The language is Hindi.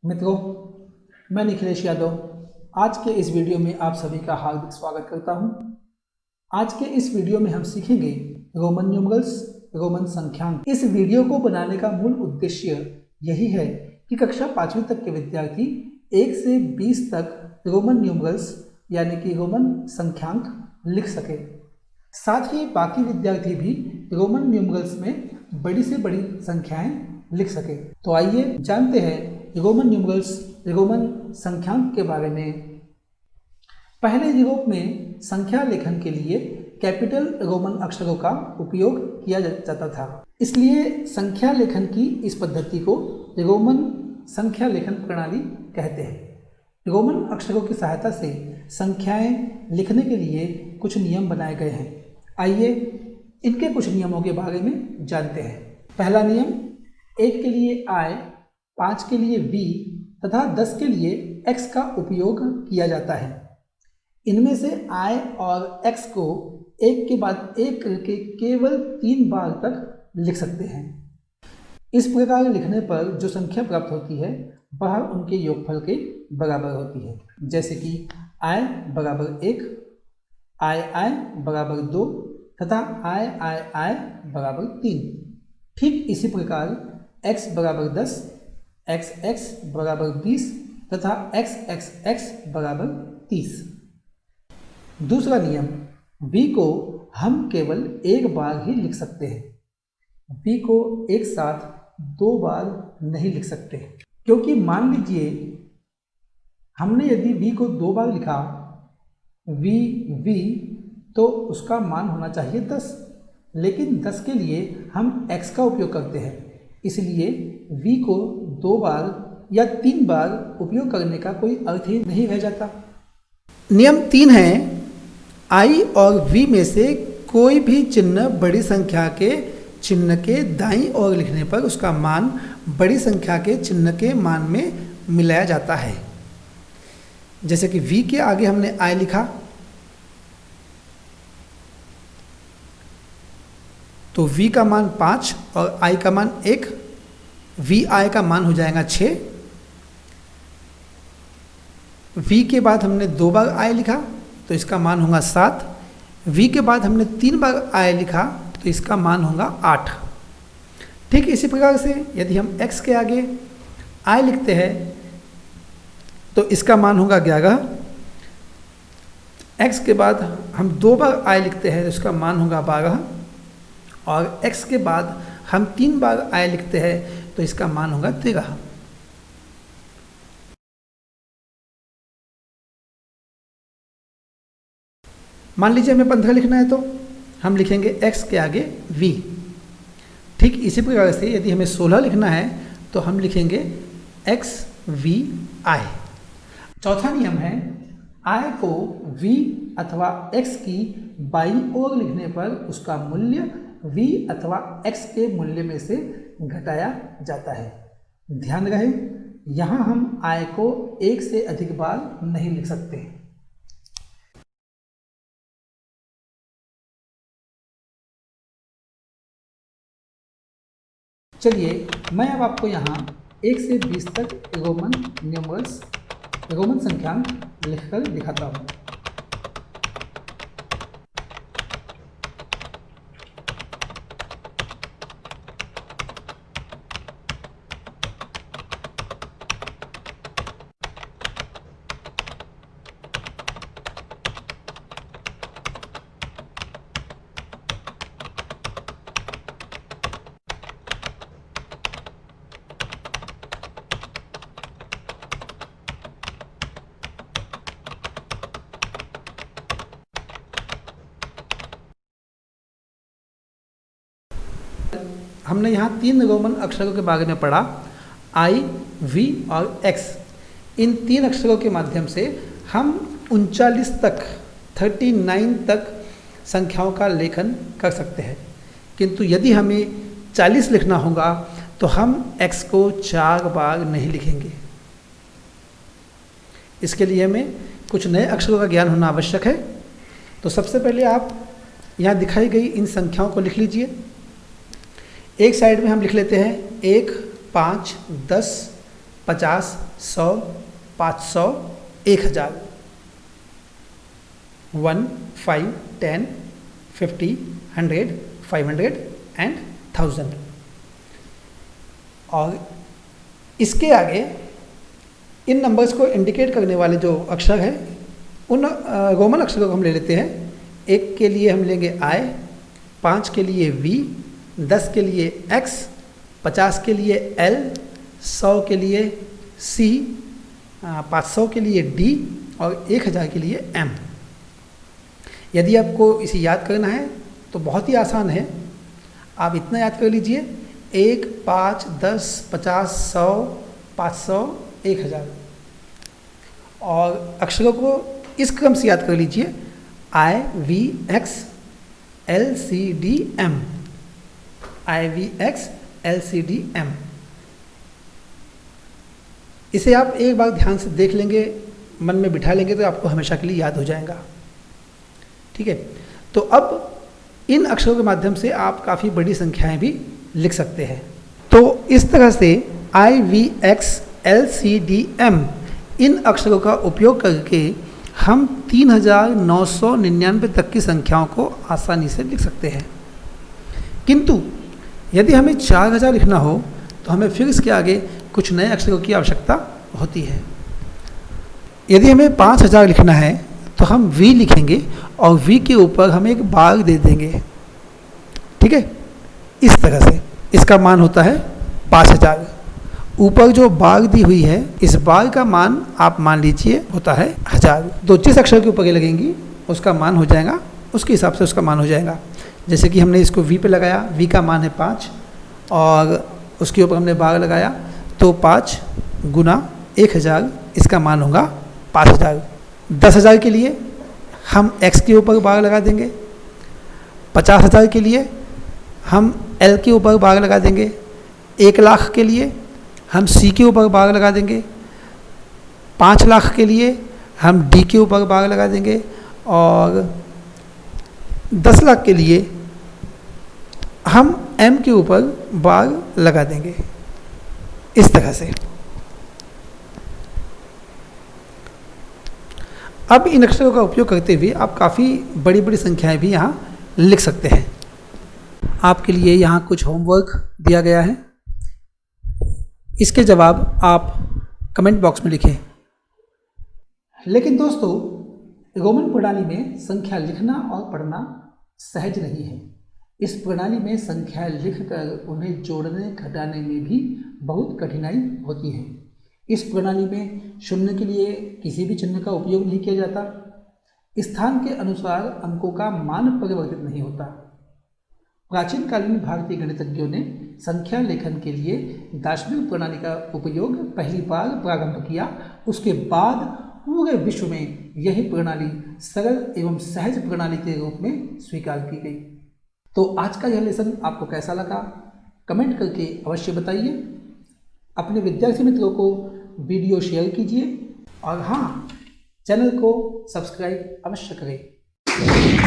मित्रों, मैं निखिलेश यादव आज के इस वीडियो में आप सभी का हार्दिक स्वागत करता हूं। आज के इस वीडियो में हम सीखेंगे रोमन न्यूमरल्स, रोमन संख्यांक। इस वीडियो को बनाने का मूल उद्देश्य यही है कि कक्षा 5वीं तक के विद्यार्थी 1 से 20 तक रोमन न्यूमरल्स यानी कि रोमन संख्यांक लिख सके। साथ ही बाकी विद्यार्थी भी रोमन न्यूमरल्स में बड़ी से बड़ी संख्याएं लिख सके। तो आइए जानते हैं रोमन न्यूमरल्स, रोमन संख्यांक के बारे में। पहले यूरोप में संख्या लेखन के लिए कैपिटल रोमन अक्षरों का उपयोग किया जाता था, इसलिए संख्या लेखन की इस पद्धति को रोमन संख्या लेखन प्रणाली कहते हैं। रोमन अक्षरों की सहायता से संख्याएं लिखने के लिए कुछ नियम बनाए गए हैं। आइए इनके कुछ नियमों के बारे में जानते हैं। पहला नियम, 1 के लिए I, 5 के लिए V तथा 10 के लिए X का उपयोग किया जाता है। इनमें से I और X को एक के बाद एक करके केवल 3 बार तक लिख सकते हैं। इस प्रकार लिखने पर जो संख्या प्राप्त होती है वह उनके योगफल के बराबर होती है, जैसे कि I बराबर 1, I बराबर 2 तथा I बराबर 3। ठीक इसी प्रकार x बराबर 10, x बराबर 20 तथा x बराबर 30। दूसरा नियम, v को हम केवल एक बार ही लिख सकते हैं। v को एक साथ 2 बार नहीं लिख सकते, क्योंकि मान लीजिए हमने यदि v को 2 बार लिखा v तो उसका मान होना चाहिए 10, लेकिन 10 के लिए हम x का उपयोग करते हैं, इसलिए v को 2 बार या 3 बार उपयोग करने का कोई अर्थ ही नहीं रह जाता। नियम 3 है, I और v में से कोई भी चिन्ह बड़ी संख्या के चिन्ह के दाईं ओर लिखने पर उसका मान बड़ी संख्या के चिन्ह के मान में मिलाया जाता है। जैसे कि v के आगे हमने I लिखा तो v का मान 5 और I का मान 1, vi का मान हो जाएगा 6। v के बाद हमने 2 बार I लिखा तो इसका मान होगा 7। v के बाद हमने 3 बार I लिखा तो इसका मान होगा 8। ठीक इसी प्रकार से यदि हम x के आगे I लिखते हैं तो इसका मान होगा 11। x के बाद हम 2 बार I लिखते हैं तो इसका मान होगा 12 और x के बाद हम 3 बार I लिखते हैं तो इसका मान होगा 13। मान लीजिए हमें 15 लिखना है तो हम लिखेंगे x के आगे v। ठीक इसी प्रकार से यदि हमें 16 लिखना है तो हम लिखेंगे x v I। चौथा नियम है, I को v अथवा x की बाईं ओर लिखने पर उसका मूल्य v अथवा x के मूल्य में से घटाया जाता है। ध्यान रहे, यहाँ हम I को 1 से अधिक बार नहीं लिख सकते। चलिए मैं अब आपको यहाँ 1 से 20 तक रोमन न्यूमरल्स, रोमन संख्यांक लिखकर दिखाता हूँ। हमने यहाँ 3 रोमन अक्षरों के बारे में पढ़ा, I, V और X। इन 3 अक्षरों के माध्यम से हम 39 तक संख्याओं का लेखन कर सकते हैं, किंतु यदि हमें 40 लिखना होगा तो हम X को 4 बार नहीं लिखेंगे। इसके लिए हमें कुछ नए अक्षरों का ज्ञान होना आवश्यक है। तो सबसे पहले आप यहाँ दिखाई गई इन संख्याओं को लिख लीजिए। एक साइड में हम लिख लेते हैं 1, 5, 10, 50, 100, 500, 1000, 1, 5, 10, 50, 100, 500 एंड 1000। और इसके आगे इन नंबर्स को इंडिकेट करने वाले जो अक्षर हैं उन रोमन अक्षरों को हम ले लेते हैं। 1 के लिए हम लेंगे I, 5 के लिए V, 10 के लिए X, 50 के लिए L, 100 के लिए C, 500 के लिए D और 1000 के लिए M। यदि आपको इसे याद करना है तो बहुत ही आसान है, आप इतना याद कर लीजिए 1, 5, 10, 50, 100, 500, 1000 और अक्षरों को इस क्रम से याद कर लीजिए I, V, X, L, C, D, M, I, V, X, L, C, D, M। इसे आप एक बार ध्यान से देख लेंगे, मन में बिठा लेंगे तो आपको हमेशा के लिए याद हो जाएगा। ठीक है, तो अब इन अक्षरों के माध्यम से आप काफ़ी बड़ी संख्याएं भी लिख सकते हैं। तो इस तरह से I, V, X, L, C, D, M इन अक्षरों का उपयोग करके हम 3999 तक की संख्याओं को आसानी से लिख सकते हैं। किंतु यदि हमें 4000 लिखना हो तो हमें फिर इसके आगे कुछ नए अक्षरों की आवश्यकता होती है। यदि हमें 5000 लिखना है तो हम V लिखेंगे और V के ऊपर हम एक बार दे देंगे। ठीक है, इस तरह से इसका मान होता है 5000। ऊपर जो बार दी हुई है इस बार का मान आप मान लीजिए होता है 1000। तो जिस अक्षर के ऊपर ये लगेंगी उसका मान हो जाएगा, उसके हिसाब से उसका मान हो जाएगा। जैसे कि हमने इसको V पे लगाया, V का मान है 5 और उसके ऊपर हमने बार लगाया तो 5 गुना 1000 इसका मान होगा 5000। 10,000 के लिए हम X के ऊपर बार लगा देंगे, 50,000 के लिए हम L के ऊपर बार लगा देंगे, 1 लाख के लिए हम C के ऊपर बार लगा देंगे, 5 लाख के लिए हम D के ऊपर बार लगा देंगे और 10 लाख के लिए हम M के ऊपर बार लगा देंगे। इस तरह से अब इन अक्षरों का उपयोग करते हुए आप काफ़ी बड़ी बड़ी संख्याएं भी यहाँ लिख सकते हैं। आपके लिए यहाँ कुछ होमवर्क दिया गया है, इसके जवाब आप कमेंट बॉक्स में लिखें। लेकिन दोस्तों, रोमन प्रणाली में संख्या लिखना और पढ़ना सहज नहीं है। इस प्रणाली में संख्या लिखकर उन्हें जोड़ने घटाने में भी बहुत कठिनाई होती है। इस प्रणाली में शून्य के लिए किसी भी चिन्ह का उपयोग नहीं किया जाता। स्थान के अनुसार अंकों का मान परिवर्तित नहीं होता। प्राचीन कालीन भारतीय गणितज्ञों ने संख्या लेखन के लिए दार्शनिक प्रणाली का उपयोग पहली बार प्रारंभ किया। उसके बाद पूरे विश्व में यही प्रणाली सरल एवं सहज प्रणाली के रूप में स्वीकार की गई। तो आज का यह लेसन आपको कैसा लगा, कमेंट करके अवश्य बताइए। अपने विद्यार्थी मित्रों को वीडियो शेयर कीजिए और हाँ, चैनल को सब्सक्राइब अवश्य करें।